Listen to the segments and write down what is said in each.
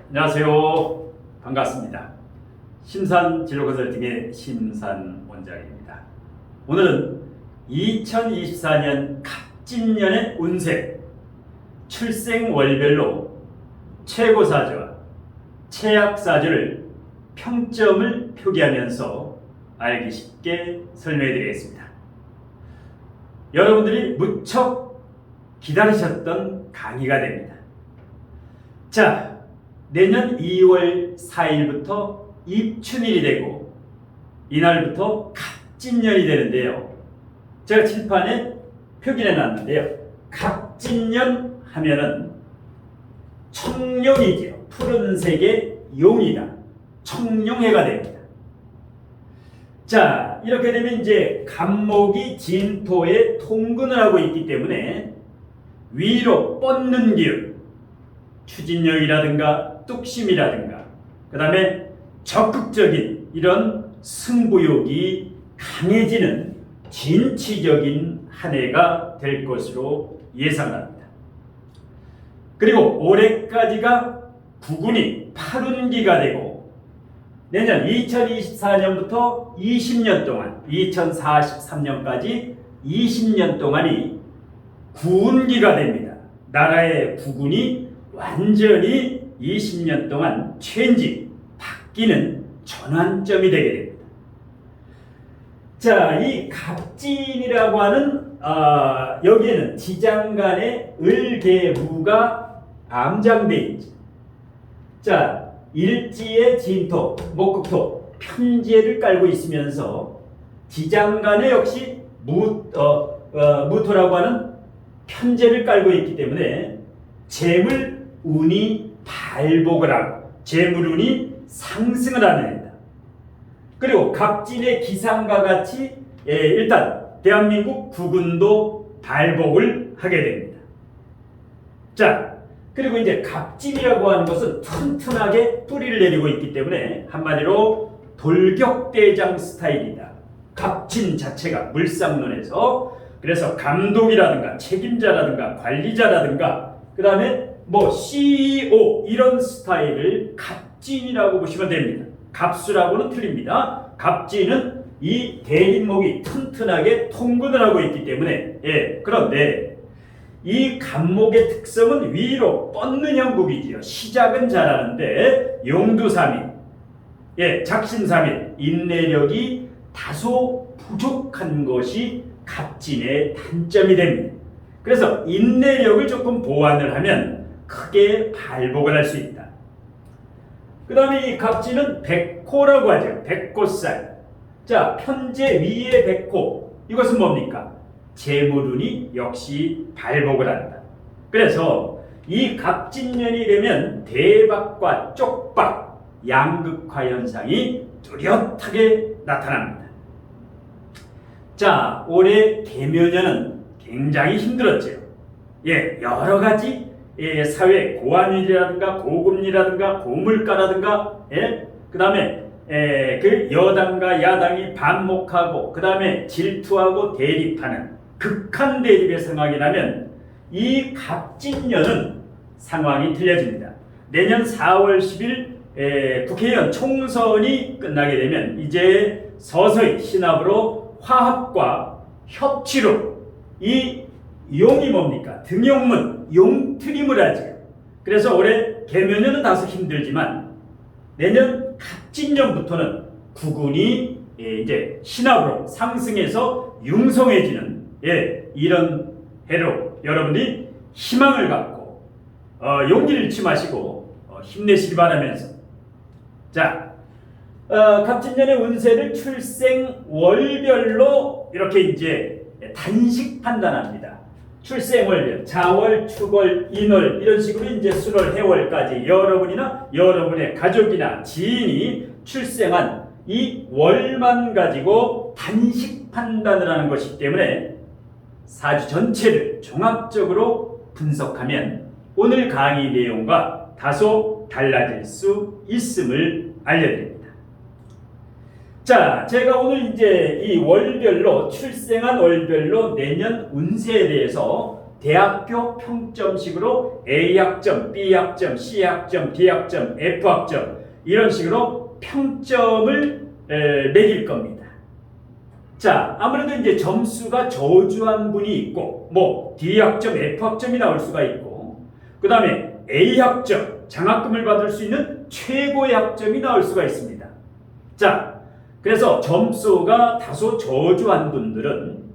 안녕하세요. 반갑습니다. 심산진로컨설팅의 심산원장입니다. 오늘은 2024년 갑진년의 운세, 출생월별로 최고사주와 최악사주를 평점을 표기하면서 알기 쉽게 설명해 드리겠습니다. 여러분들이 무척 기다리셨던 강의가 됩니다. 자, 내년 2월 4일부터 입춘일이 되고 이날부터 갑진년이 되는데요. 제가 칠판에 표기해 놨는데요. 갑진년 하면은 청룡이죠. 푸른색의 용이다. 청룡해가 됩니다. 자, 이렇게 되면 이제 갑목이 진토에 통근을 하고 있기 때문에 위로 뻗는 기운, 추진력이라든가 뚝심이라든가 그 다음에 적극적인 이런 승부욕이 강해지는 진취적인 한 해가 될 것으로 예상합니다. 그리고 올해까지가 구군이 8운기가 되고 내년 2024년부터 20년 동안 2043년까지 20년 동안이 구운기가 됩니다. 나라의 구군이 완전히 20년 동안 체인지, 바뀌는 전환점이 되게 됩니다. 자, 이 갑진이라고 하는 여기에는 지장간의 을계무가 암장되어 있죠. 자, 일지의 진토, 목극토, 편제를 깔고 있으면서 지장간에 역시 무토라고 하는 편제를 깔고 있기 때문에 재물운이 발복을 하고 재물운이 상승을 하는 해다. 그리고 갑진의 기상과 같이 일단 대한민국 국운도 발복을 하게 됩니다. 자, 그리고 이제 갑진이라고 하는 것은 튼튼하게 뿌리를 내리고 있기 때문에 한마디로 돌격대장 스타일이다. 갑진 자체가 물상론에서 그래서 감독이라든가 책임자라든가 관리자라든가 그 다음에 뭐 CEO 이런 스타일을 갑진이라고 보시면 됩니다. 갑수라고는 틀립니다. 갑진은 이 대인목이 튼튼하게 통근을 하고 있기 때문에 그런데 이 갑목의 특성은 위로 뻗는 형국이지요. 시작은 잘하는데 용두삼일, 작심삼일, 인내력이 다소 부족한 것이 갑진의 단점이 됩니다. 그래서 인내력을 조금 보완을 하면 크게 발복을 할 수 있다. 그 다음에 이 갑진은 백호라고 하죠. 백호살. 자, 편제 위의 백호. 이것은 뭡니까? 재물운이 역시 발복을 한다. 그래서 이 갑진년이 되면 대박과 쪽박, 양극화 현상이 뚜렷하게 나타납니다. 자, 올해 개묘년은 굉장히 힘들었죠. 여러 가지 사회 고환일이라든가 고금리라든가 고물가라든가 그 다음에 그 여당과 야당이 반목하고 그 다음에 질투하고 대립하는 극한 대립의 상황이 나면 이 갑진년은 상황이 틀려집니다. 내년 4월 10일 국회의원 총선이 끝나게 되면 이제 서서히 신압으로 화합과 협치로 이 용이 뭡니까? 등용문, 용트림을 하죠. 그래서 올해 개묘년은 다소 힘들지만 내년 갑진년부터는 구군이 이제 신압으로 상승해서 융성해지는 이런 해로 여러분이 희망을 갖고 용기를 잃지 마시고 힘내시기 바라면서 자, 갑진년의 운세를 출생월별로 이렇게 이제 단식 판단합니다. 출생월별, 자월, 축월, 인월 이런 식으로 이제 수월, 해월까지 여러분이나 여러분의 가족이나 지인이 출생한 이 월만 가지고 단식 판단을 하는 것이기 때문에 사주 전체를 종합적으로 분석하면 오늘 강의 내용과 다소 달라질 수 있음을 알려드립니다. 자, 제가 오늘 이제 이 월별로 출생한 월별로 내년 운세에 대해서 대학교 평점식으로 A학점, B학점, C학점, D학점, F학점 이런 식으로 평점을 매길 겁니다. 자, 아무래도 이제 점수가 저조한 분이 있고 뭐 D학점, F학점이 나올 수가 있고 그 다음에 A학점, 장학금을 받을 수 있는 최고의 학점이 나올 수가 있습니다. 자, 그래서 점수가 다소 저조한 분들은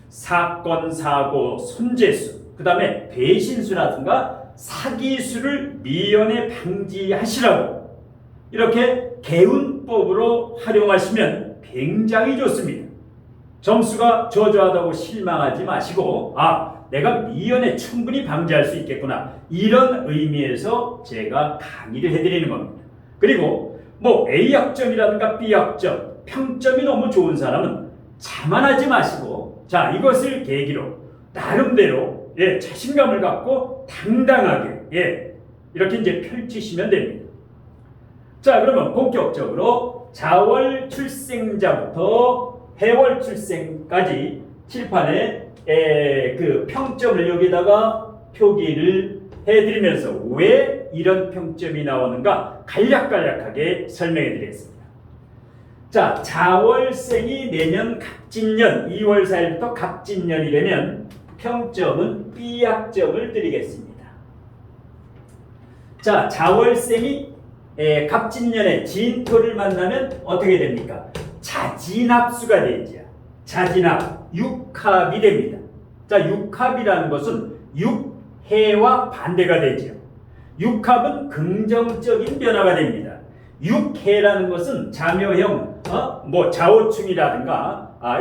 사건, 사고, 손재수, 그 다음에 배신수라든가 사기수를 미연에 방지하시라고 이렇게 개운법으로 활용하시면 굉장히 좋습니다. 점수가 저조하다고 실망하지 마시고 내가 미연에 충분히 방지할 수 있겠구나 이런 의미에서 제가 강의를 해드리는 겁니다. 그리고 뭐 A학점이라든가 B학점 평점이 너무 좋은 사람은 자만하지 마시고 자 이것을 계기로 나름대로 자신감을 갖고 당당하게 이렇게 이제 펼치시면 됩니다. 자 그러면 본격적으로 자월 출생자부터 해월 출생까지 칠판에 그 평점을 여기다가 표기를 해드리면서 왜 이런 평점이 나오는가 간략간략하게 설명해 드리겠습니다. 자, 자월생이 내년 갑진년 2월 4일부터 갑진년이 되면 평점은 B학점을 드리겠습니다. 자, 자월생이 갑진년에 진토를 만나면 어떻게 됩니까? 자진합수가 되죠. 자진합, 육합이 됩니다. 자, 육합이라는 것은 육해와 반대가 되죠. 육합은 긍정적인 변화가 됩니다. 육해라는 것은 자묘형, 뭐 좌우충이라든가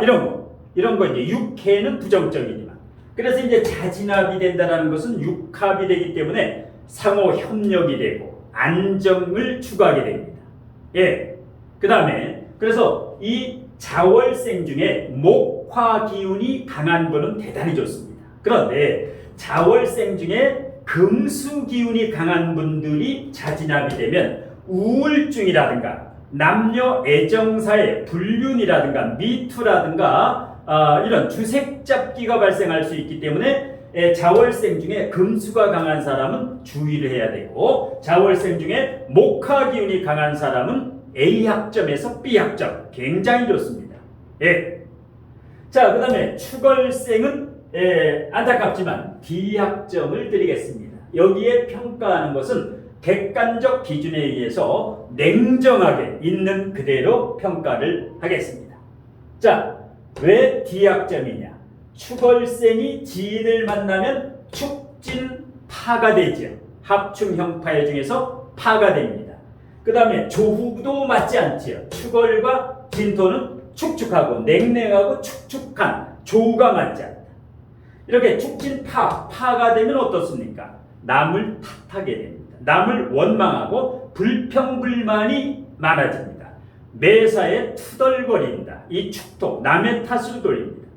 이런 거 이제 육해는 부정적이지만 그래서 이제 자진합이 된다는 것은 육합이 되기 때문에 상호 협력이 되고 안정을 추구하게 됩니다. 그 다음에 그래서 이 자월생 중에 목화 기운이 강한 분은 대단히 좋습니다. 그런데 자월생 중에 금수 기운이 강한 분들이 자진합이 되면 우울증이라든가 남녀 애정사의 불륜이라든가 미투라든가 이런 주색잡기가 발생할 수 있기 때문에 자월생 중에 금수가 강한 사람은 주의를 해야 되고 자월생 중에 목화 기운이 강한 사람은 A학점에서 B학점 굉장히 좋습니다. 자, 그 다음에 축월생은 안타깝지만 D학점을 드리겠습니다. 여기에 평가하는 것은 객관적 기준에 의해서 냉정하게 있는 그대로 평가를 하겠습니다. 자, 왜 D학점이냐? 축월생이 지인을 만나면 축진파가 되죠. 합충형파의 중에서 파가 됩니다. 그 다음에 조후도 맞지 않지요. 축월과 진토는 축축하고 냉랭하고 축축한 조우가 맞지 않다. 이렇게 축진파가 되면 어떻습니까? 남을 탓하게 됩니다. 남을 원망하고 불평불만이 많아집니다. 매사에 투덜거린다. 이 축토 남의 탓으로 돌립니다.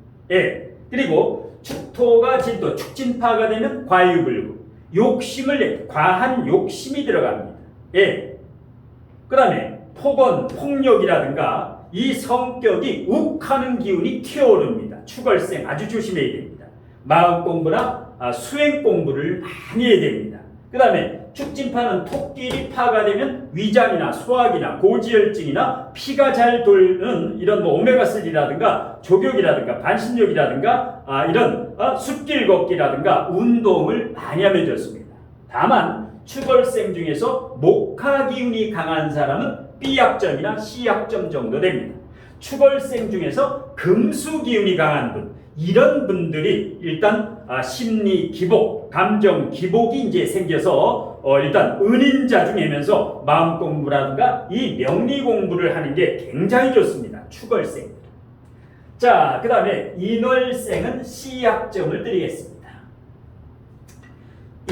그리고 축토가 진토 축진파가 되면 과유불급 욕심을 내 과한 욕심이 들어갑니다. 그 다음에 폭언, 폭력이라든가 이 성격이 욱하는 기운이 튀어오릅니다. 축월생 아주 조심해야 됩니다. 마음 공부나 수행 공부를 많이 해야 됩니다. 그 다음에 축진파는 토끼리 파가 되면 위장이나 소화기나 고지혈증이나 피가 잘 돌는 이런 뭐 오메가3라든가 족욕이라든가 반신욕이라든가 이런 숲길 걷기라든가 운동을 많이 하면 좋습니다. 다만 축월생 중에서 목화 기운이 강한 사람은 B학점이나 C학점 정도 됩니다. 축월생 중에서 금수 기운이 강한 분 이런 분들이 일단 심리 기복, 감정 기복이 이제 생겨서 일단 은인자중이면서 마음 공부라든가 이 명리 공부를 하는 게 굉장히 좋습니다. 축월생. 자, 그 다음에 인월생은 C학점을 드리겠습니다.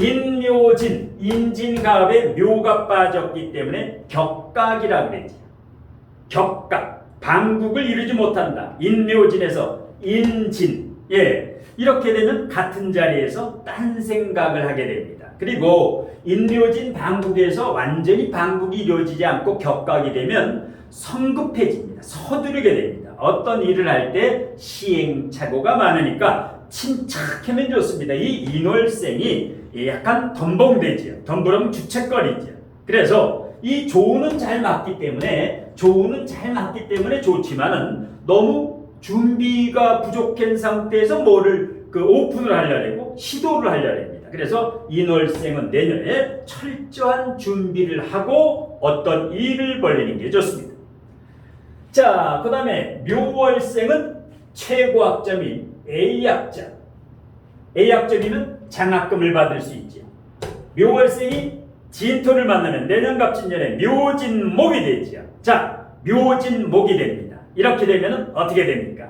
인묘진, 인진갑에 묘가 빠졌기 때문에 격각이라고 그랬죠. 격각, 방국을 이루지 못한다. 인묘진에서 인진, 이렇게 되면 같은 자리에서 딴 생각을 하게 됩니다. 그리고 인묘진 방국에서 완전히 방국이 이루어지지 않고 격각이 되면 성급해집니다. 서두르게 됩니다. 어떤 일을 할 때 시행착오가 많으니까 침착하면 좋습니다. 이 인월생이 약간 덤벙대지요. 덤부름 주책거리지요. 그래서 이 조우는 잘 맞기 때문에 좋지만은 너무 준비가 부족한 상태에서 뭐를 오픈을 하려고 시도를 하려고 합니다. 그래서 인월생은 내년에 철저한 준비를 하고 어떤 일을 벌이는 게 좋습니다. 자, 그 다음에 묘월생은 최고학점인 A학점. A학점이면 장학금을 받을 수 있죠. 묘월생이 진토를 만나면 내년 갑진년에 묘진목이 되죠. 자, 묘진목이 됩니다. 이렇게 되면 어떻게 됩니까?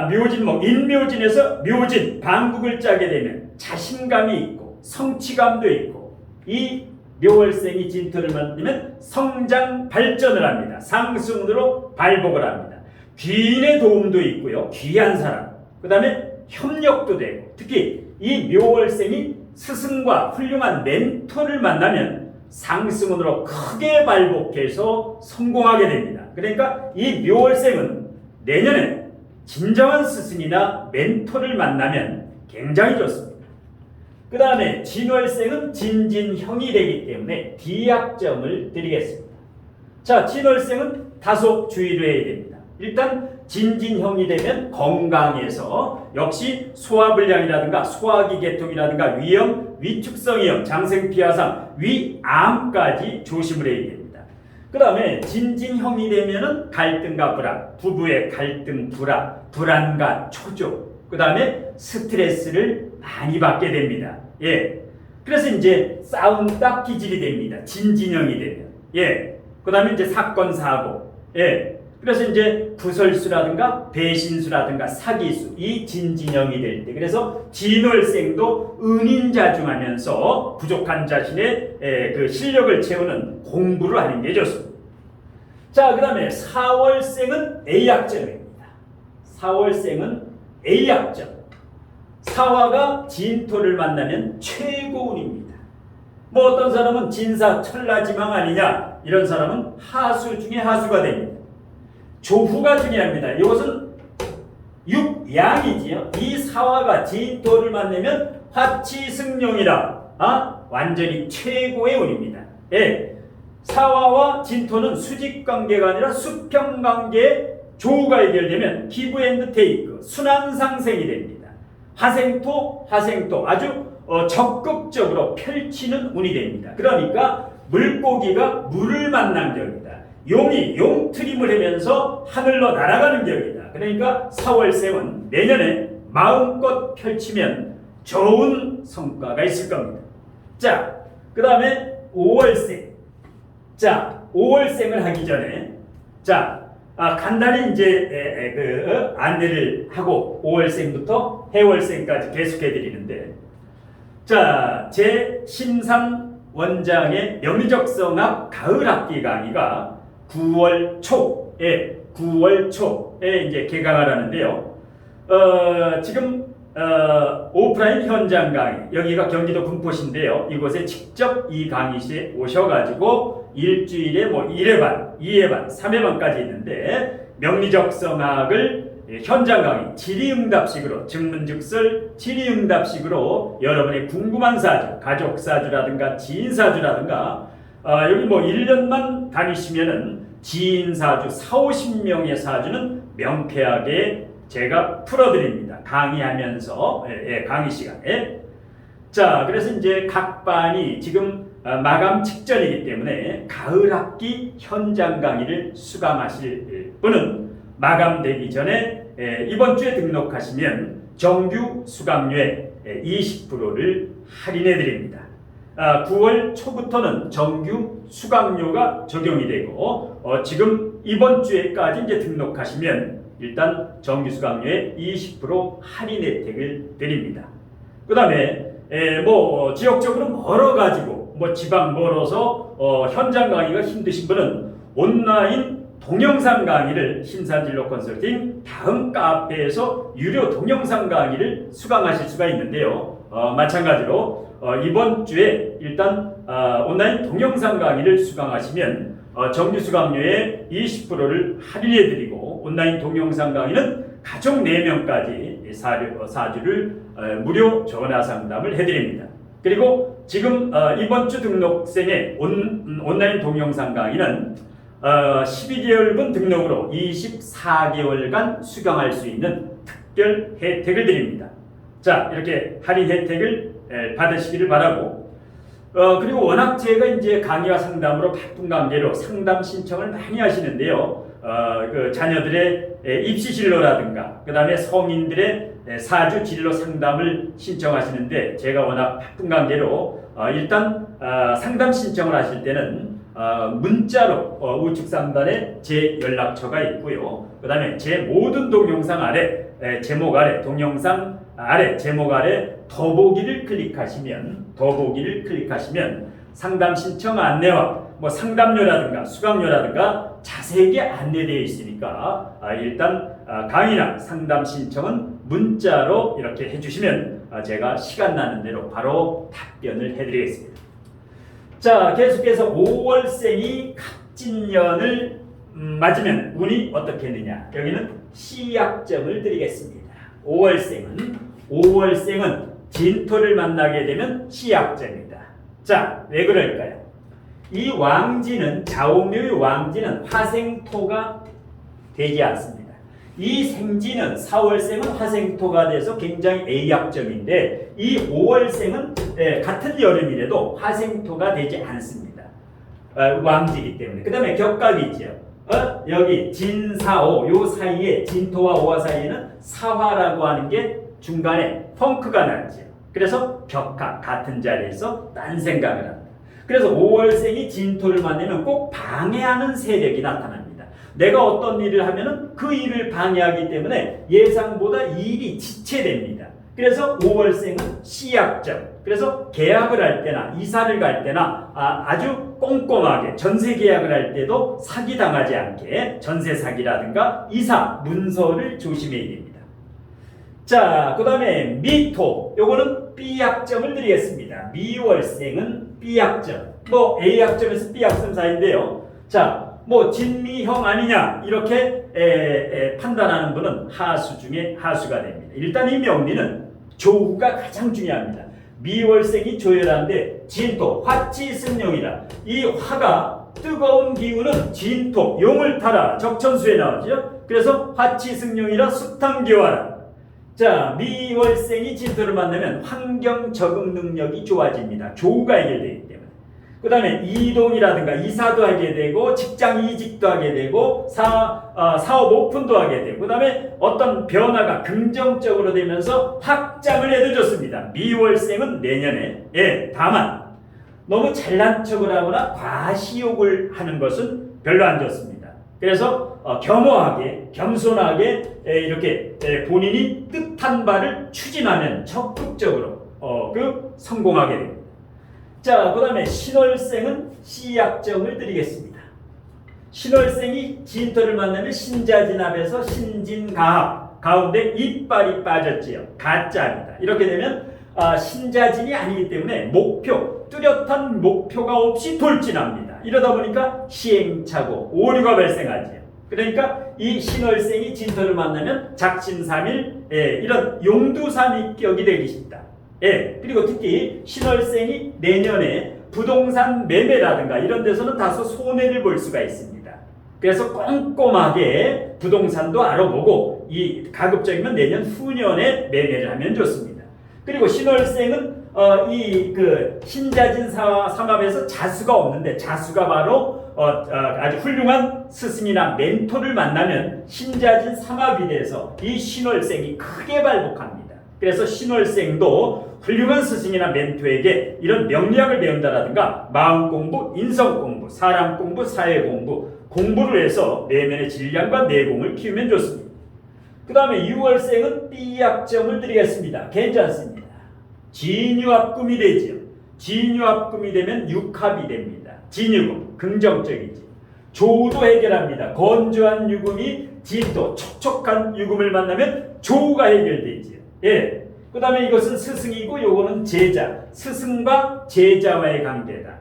묘진목, 인묘진에서 묘진, 방국을 짜게 되면 자신감이 있고 성취감도 있고, 이 묘월생이 진토를 만들면 성장 발전을 합니다. 상승으로 발복을 합니다. 귀인의 도움도 있고요. 귀한 사람, 그 다음에 협력도 되고, 특히 이 묘월생이 스승과 훌륭한 멘토를 만나면 상승운으로 크게 발복해서 성공하게 됩니다. 그러니까 이 묘월생은 내년에 진정한 스승이나 멘토를 만나면 굉장히 좋습니다. 그 다음에 진월생은 진진형이 되기 때문에 D학점을 드리겠습니다. 자, 진월생은 다소 주의를 해야 됩니다. 일단 진진형이 되면 건강에서 역시 소화불량이라든가 소화기 계통이라든가 위염, 위축성이염, 장생피하상, 위암까지 조심을 해야 됩니다. 그 다음에 진진형이 되면은 갈등과 불안, 부부의 갈등, 불안과 초조, 그 다음에 스트레스를 많이 받게 됩니다. 예. 그래서 이제 싸움딱 기질이 됩니다. 진진형이 되면. 예. 그 다음에 이제 사건, 사고. 예. 그래서 이제 구설수라든가 배신수라든가 사기수, 이 진진형이 될 때, 그래서 진월생도 은인자중하면서 부족한 자신의 그 실력을 채우는 공부를 하는 게 좋습니다. 자, 그 다음에 사월생은 A학점입니다. 사월생은 A학점. 사화가 진토를 만나면 최고운입니다. 뭐 어떤 사람은 진사 천라지망 아니냐, 이런 사람은 하수 중에 하수가 됩니다. 조후가 중요합니다. 이것은 육양이지요. 이 사화가 진토를 만나면 화치승룡이라 완전히 최고의 운입니다. 예. 사화와 진토는 수직관계가 아니라 수평관계의 조우가 해결되면 기브 앤드 테이크, 순환상생이 됩니다. 화생토 아주 적극적으로 펼치는 운이 됩니다. 그러니까 물고기가 물을 만난 격이다. 용이 용트림을 하면서 하늘로 날아가는 격이다. 그러니까 사월생은 내년에 마음껏 펼치면 좋은 성과가 있을 겁니다. 자, 그 다음에 5월생. 자, 5월생을 하기 전에 간단히 이제 안내를 하고 5월생부터 해월생까지 계속해 드리는데, 자, 제 신삼 원장의 명리적성학 가을 학기 강의가 9월 초에 이제 개강을 하는데요. 지금 오프라인 현장 강의, 여기가 경기도 군포시인데요. 이곳에 직접 이 강의실에 오셔가지고 일주일에 뭐 1회 반, 2회 반, 3회 반까지 있는데, 명리적성학을 현장 강의, 질의응답식으로, 증문즉설 질의응답식으로 여러분의 궁금한 사주, 가족 사주라든가 지인 사주라든가, 여기 뭐 1년만 다니시면은 지인 사주 40-50명의 사주는 명쾌하게 제가 풀어드립니다. 강의하면서, 강의 시간에. 자, 그래서 이제 각 반이 지금 마감 직전이기 때문에 가을 학기 현장 강의를 수강하실 분은 마감되기 전에 이번 주에 등록하시면 정규 수강료의 20%를 할인해 드립니다. 9월 초부터는 정규 수강료가 적용이 되고, 지금 이번 주에까지 이제 등록하시면 일단 정규 수강료의 20% 할인 혜택을 드립니다. 그 다음에 뭐 지역적으로 멀어가지고 뭐 지방 멀어서 현장 강의가 힘드신 분은 온라인 동영상 강의를 신사진로 컨설팅 다음 카페에서 유료 동영상 강의를 수강하실 수가 있는데요. 마찬가지로 이번 주에 일단 온라인 동영상 강의를 수강하시면 정규 수강료의 20%를 할인해 드리고, 온라인 동영상 강의는 가족 4명까지 사주를 무료 전화 상담을 해드립니다. 그리고 지금 이번 주 등록생의 온라인 동영상 강의는 12개월분 등록으로 24개월간 수강할 수 있는 특별 혜택을 드립니다. 자, 이렇게 할인 혜택을 받으시기를 바라고, 그리고 워낙 제가 이제 강의와 상담으로 바쁜 관계로 상담 신청을 많이 하시는데요. 그 자녀들의 입시 진로라든가, 그 다음에 성인들의 사주 진로 상담을 신청하시는데, 제가 워낙 바쁜 관계로 일단 상담 신청을 하실 때는 문자로 우측 상단에 제 연락처가 있고요. 그 다음에 제 모든 동영상 아래 제목 아래 동영상 아래 제목 아래 더보기를 클릭하시면 상담 신청 안내와 뭐 상담료라든가 수강료라든가 자세하게 안내되어 있으니까 일단 강의나 상담 신청은 문자로 이렇게 해주시면 제가 시간 나는 대로 바로 답변을 해드리겠습니다. 자, 계속해서 5월생이 갑진년을 맞으면 운이 어떻게 되느냐, 여기는 시약점을 드리겠습니다. 5월생은 진토를 만나게 되면 시약점이다. 자, 왜 그럴까요? 이 왕지는, 자오묘의 왕지는 화생토가 되지 않습니다. 이 생지는 4월생은 화생토가 돼서 굉장히 A약점인데, 이 5월생은 같은 여름이라도 화생토가 되지 않습니다. 왕지이기 때문에. 그 다음에 격각이죠. 여기 진사오, 요 사이에, 진토와 오화 사이에는 사화라고 하는 게 중간에 펑크가 나죠. 그래서 격각, 같은 자리에서 딴 생각을 합니다. 그래서 5월생이 진토를 만나면 꼭 방해하는 세력이 나타납니다. 내가 어떤 일을 하면은 그 일을 방해하기 때문에 예상보다 일이 지체됩니다. 그래서 5월생은 시약점. 그래서 계약을 할 때나 이사를 갈 때나 아주 꼼꼼하게 전세 계약을 할 때도 사기 당하지 않게 전세 사기라든가 이사 문서를 조심해야 됩니다. 자, 그 다음에 미토, 요거는 B약점을 드리겠습니다. 미월생은 B약점, 뭐 A약점에서 B약점 사이인데요. 자, 뭐 진미형 아니냐 이렇게 판단하는 분은 하수 중에 하수가 됩니다. 일단 이 명리는 조후가 가장 중요합니다. 미월생이 조열한데 진토, 화치승용이라, 이 화가 뜨거운 기운은 진토, 용을 타라, 적천수에 나오죠. 그래서 화치승용이라 수탐교화라. 자, 미월생이 진토를 만나면 환경 적응 능력이 좋아집니다. 조우가 해결되기 때문에. 그 다음에 이동이라든가 이사도 하게 되고, 직장 이직도 하게 되고, 사업 오픈도 하게 되고, 그 다음에 어떤 변화가 긍정적으로 되면서 확장을 해도 좋습니다. 미월생은 내년에. 다만 너무 잘난 척을 하거나 과시욕을 하는 것은 별로 안 좋습니다. 그래서 겸허하게, 겸손하게 이렇게 본인이 뜻한 바를 추진하면 적극적으로 성공하게 됩니다. 자, 그 다음에 신월생은 C약점을 드리겠습니다. 신월생이 진토를 만나면 신자진합에서 신진가합, 가운데 이빨이 빠졌지요. 가짜입니다. 이렇게 되면 신자진이 아니기 때문에 뚜렷한 목표가 없이 돌진합니다. 이러다 보니까 시행착오, 오류가 발생하지요. 그러니까 이 신월생이 진토를 만나면 작심삼일, 이런 용두삼일격이 되기 쉽다. 그리고 특히 신월생이 내년에 부동산 매매라든가 이런 데서는 다소 손해를 볼 수가 있습니다. 그래서 꼼꼼하게 부동산도 알아보고, 이 가급적이면 내년 후년에 매매를 하면 좋습니다. 그리고 신월생은 신자진 삼합에서 자수가 없는데, 자수가 바로 아주 훌륭한 스승이나 멘토를 만나면 신자진 삼합이 돼서 이 신월생이 크게 발복합니다. 그래서 신월생도 훌륭한 스승이나 멘토에게 이런 명리학을 배운다라든가 마음 공부, 인성 공부, 사람 공부, 사회 공부를 해서 내면의 질량과 내공을 키우면 좋습니다. 그 다음에 6월생은 B약점을 드리겠습니다. 괜찮습니다. 진유합금이 되지요. 진유합금이 되면 육합이 됩니다. 진유금, 긍정적이지. 조우도 해결합니다. 건조한 유금이 진토, 촉촉한 유금을 만나면 조우가 해결되지요. 그 다음에 이것은 스승이고 요거는 제자. 스승과 제자와의 관계다.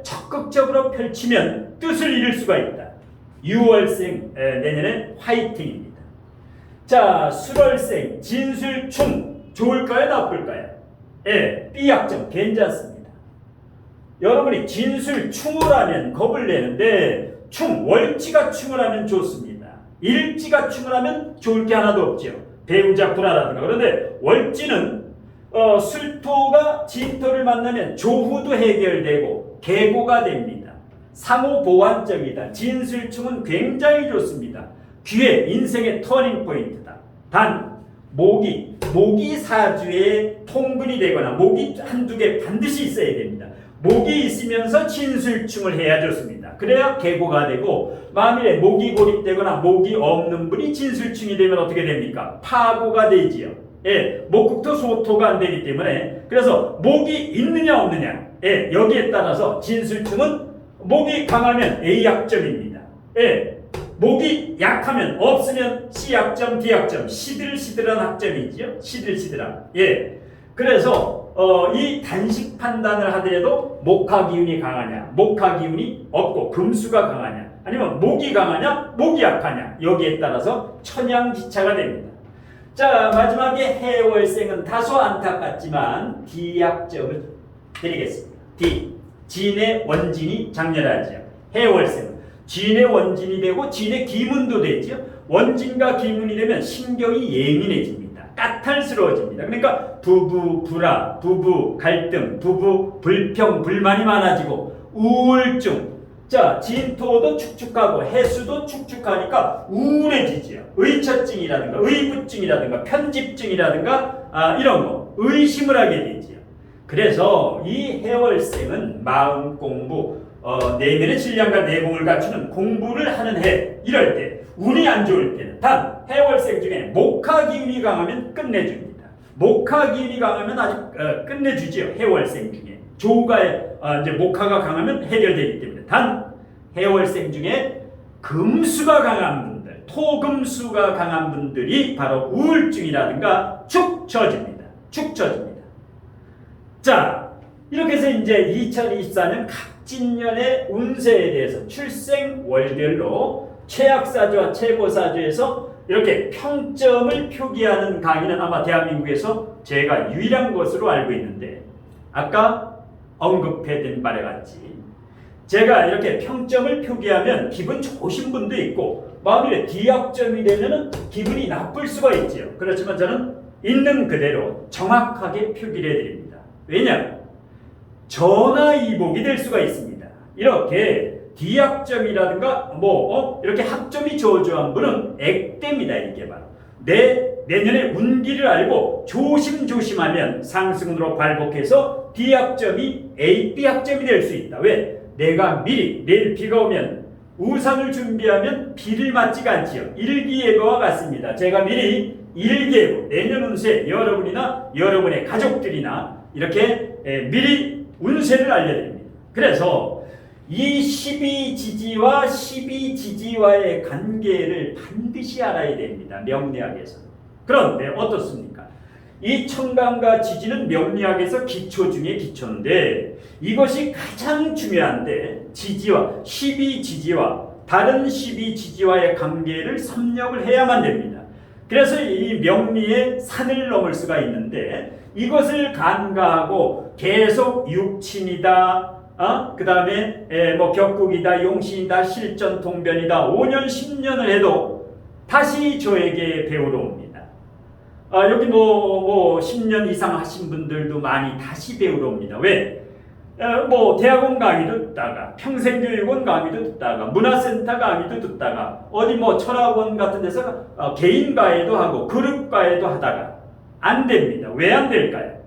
적극적으로 펼치면 뜻을 이룰 수가 있다. 6월생 내년에 화이팅입니다. 자, 수럴생, 진술충 좋을까요? 나쁠까요? 예, B약점 괜찮습니다. 여러분이 진술충을 하면 겁을 내는데 월지가 충을 하면 좋습니다. 일지가 충을 하면 좋을 게 하나도 없죠. 배우자 불화라든가. 그런데 월지는 술토가 진토를 만나면 조후도 해결되고 계고가 됩니다. 상호 보완적이다. 진술충은 굉장히 좋습니다. 기회, 인생의 터닝 포인트다. 단 목이 사주에 통근이 되거나 목이 한두 개 반드시 있어야 됩니다. 목이 있으면서 진술충을 해야 좋습니다. 그래야 계고가 되고, 만일에 목이 고립되거나 목이 없는 분이 진술충이 되면 어떻게 됩니까? 파고가 되지요. 예, 목국토 소토가 안 되기 때문에. 그래서 목이 있느냐 없느냐, 예, 여기에 따라서 진술충은 목이 강하면 A약점입니다. 예, 목이 약하면 없으면 C약점, D약점, 시들시들한 학점이지요. 시들시들한. 예, 그래서 이 단식 판단을 하더라도 목화 기운이 강하냐, 목화 기운이 없고 금수가 강하냐, 아니면 목이 강하냐, 목이 약하냐, 여기에 따라서 천양지차가 됩니다. 자, 마지막에 해월생은 다소 안타깝지만 D약점을 드리겠습니다. D, 진의 원진이 장렬하지요. 해월생은 진의 원진이 되고 진의 기문도 되지요. 원진과 기문이 되면 신경이 예민해집니다. 까탈스러워집니다. 그러니까 부부 불화, 부부 갈등, 부부 불평, 불만이 많아지고 우울증. 자, 진토도 축축하고 해수도 축축하니까 우울해지지요. 의처증이라든가 의부증이라든가 편집증이라든가 이런 거 의심을 하게 되지요. 그래서 이 해월생은 마음 공부, 내면의 질량과 내공을 갖추는 공부를 하는 해, 이럴 때 운이 안 좋을 때는 단 해월생 중에 목화 기운이 강하면 끝내줍니다. 목화 기운이 강하면 아주 끝내주지요. 해월생 중에 조가 이제 목화가 강하면 해결되기 때문에. 단 해월생 중에 금수가 강한 분들, 토금수가 강한 분들이 바로 우울증이라든가 축 처집니다. 축 처집니다. 자, 이렇게 해서 이제 2024년 갑진년의 운세에 대해서 출생월별로 최악사주와 최고사주에서 이렇게 평점을 표기하는 강의는 아마 대한민국에서 제가 유일한 것으로 알고 있는데, 아까 언급해드린 바에 같이 제가 이렇게 평점을 표기하면 기분 좋으신 분도 있고, 만일에 D약점이 되면 기분이 나쁠 수가 있지요. 그렇지만 저는 있는 그대로 정확하게 표기를 해드립니다. 왜냐? 전화이복이 될 수가 있습니다. 이렇게 D약점이라든가 이렇게 학점이 저조한 분은 액땜이다. 이게 바로 내년의 운기를 알고 조심조심하면 상승으로 발복해서 D약점이 A, B약점이 될 수 있다. 왜? 내가 미리 내일 비가 오면 우산을 준비하면 비를 맞지가 않지요. 일기예보와 같습니다. 제가 미리 일기예보, 내년 운세 여러분이나 여러분의 가족들이나 이렇게 미리 운세를 알려드립니다. 그래서 이 12지지와 12지지와의 관계를 반드시 알아야 됩니다. 명리학에서. 그런데 어떻습니까? 이 청강과 지지는 명리학에서 기초 중에 기초인데, 이것이 가장 중요한데 지지와 12지지와 다른 12지지와의 관계를 섭렵을 해야만 됩니다. 그래서 이 명리의 산을 넘을 수가 있는데, 이것을 간과하고 계속 육친이다, 그 다음에 격국이다, 용신이다, 실전 통변이다 5년 10년을 해도 다시 저에게 배우러 옵니다. 여기 10년 이상 하신 분들도 많이 다시 배우러 옵니다. 왜? 대학원 강의도 듣다가, 평생교육원 강의도 듣다가, 문화센터 강의도 듣다가, 어디 철학원 같은 데서 개인 과외도 하고 그룹 과외도 하다가 안 됩니다. 왜 안 될까요?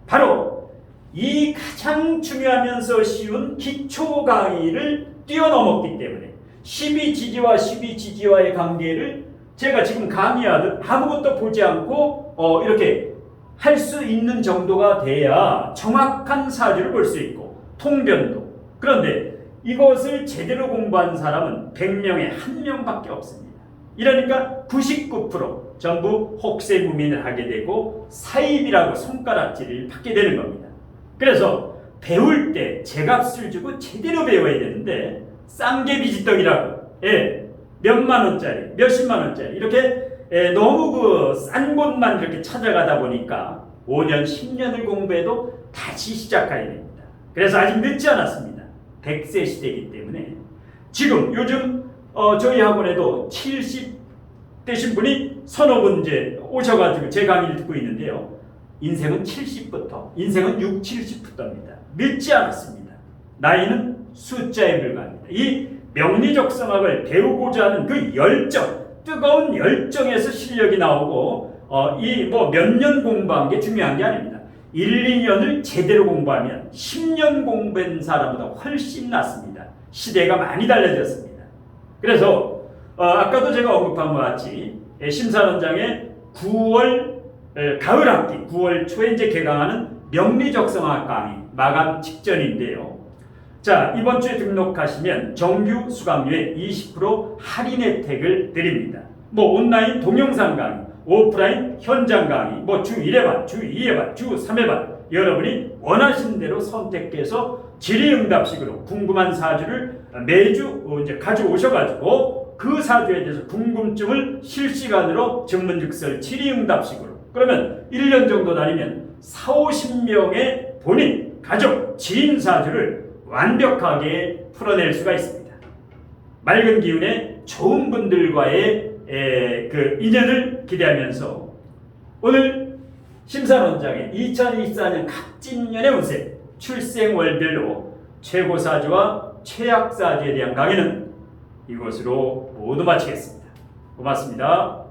바로 이 가장 중요하면서 쉬운 기초 강의를 뛰어넘었기 때문에 12지지와 12지지와의 관계를 제가 지금 강의하듯 아무것도 보지 않고 이렇게 할 수 있는 정도가 돼야 정확한 사주를 볼 수 있고 통변도. 그런데 이것을 제대로 공부한 사람은 100명에 1명밖에 없습니다. 이러니까 99% 전부 혹세무민을 하게 되고 사입이라고 손가락질을 받게 되는 겁니다. 그래서 배울 때 제값을 주고 제대로 배워야 되는데 쌍개비지떡이라고, 몇만 원짜리, 몇십만 원짜리 이렇게 너무 그 싼 곳만 이렇게 찾아가다 보니까 5년, 10년을 공부해도 다시 시작해야 됩니다. 그래서 아직 늦지 않았습니다. 100세 시대이기 때문에 지금 요즘 저희 학원에도 70 되신 분이 서너 분 이제 오셔가지고 제 강의를 듣고 있는데요. 인생은 70부터, 인생은 6, 70부터입니다. 늦지 않았습니다. 나이는 숫자에 불과합니다. 이 명리적성학을 배우고자 하는 그 열정, 뜨거운 열정에서 실력이 나오고 이 뭐 몇 년 공부한 게 중요한 게 아닙니다. 1, 2년을 제대로 공부하면 10년 공부한 사람보다 훨씬 낫습니다. 시대가 많이 달라졌습니다. 그래서 아까도 제가 언급한 것 같이 심사원장의 9월 가을 학기 9월 초에 이제 개강하는 명리적성학 강의 마감 직전인데요. 자, 이번 주에 등록하시면 정규 수강료에 20% 할인 혜택을 드립니다. 뭐 온라인 동영상 강의, 오프라인 현장 강의, 뭐 주 1회 반, 주 2회 반, 주 3회 반 여러분이 원하시는 대로 선택해서 질의응답식으로 궁금한 사주를 매주 이제 가져오셔가지고 그 사주에 대해서 궁금증을 실시간으로 증문즉설 질의응답식으로 그러면 1년 정도 다니면 40~50명의 본인, 가족, 지인 사주를 완벽하게 풀어낼 수가 있습니다. 맑은 기운의 좋은 분들과의 그 인연을 기대하면서 오늘 심사원장의 2024년 갑진년의 운세 출생월별로 최고사주와 최악사주에 대한 강의는 이것으로 모두 마치겠습니다. 고맙습니다.